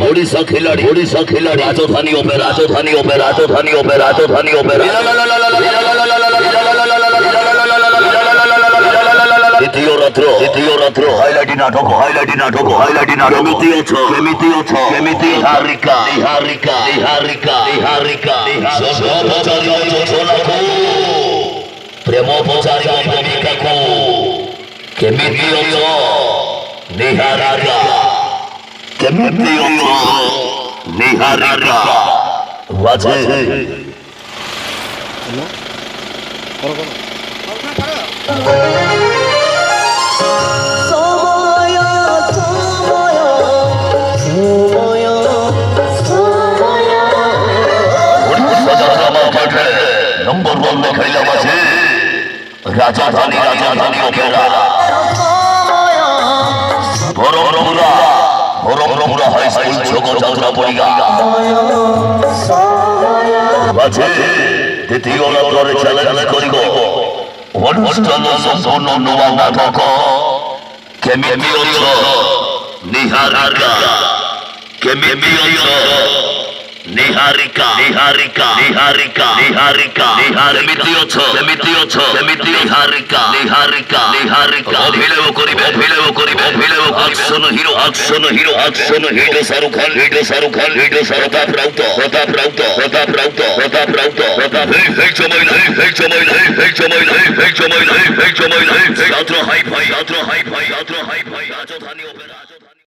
ओडिशा खिलाड़ी राजधानी ओपेरा দ্বিতীয় রাত্র হাইলাইটি নাটক কেমিতি হারিকা প্রেম পচারি ভূমিকাকু কেমিতি নিহারিকা বাজে নম্বর বন্ধ খাইলা বাজে রাজধানী ওপেরা বড় হাই স্কুল ছোটযাত্রা পড়িয়া বাজে দ্বিতীয় রাত্রে চ্যালেঞ্জ করিব অনুষ্ঠান সম্পূর্ণ নয়া নাটক কেমিতি নিহারিকা অভিনয় করিবে অ্যাকশন হিরো শাহরুখ খান প্রতাপ রাউত ছাত্র হাই ভাই রাজধানী ওপেরা।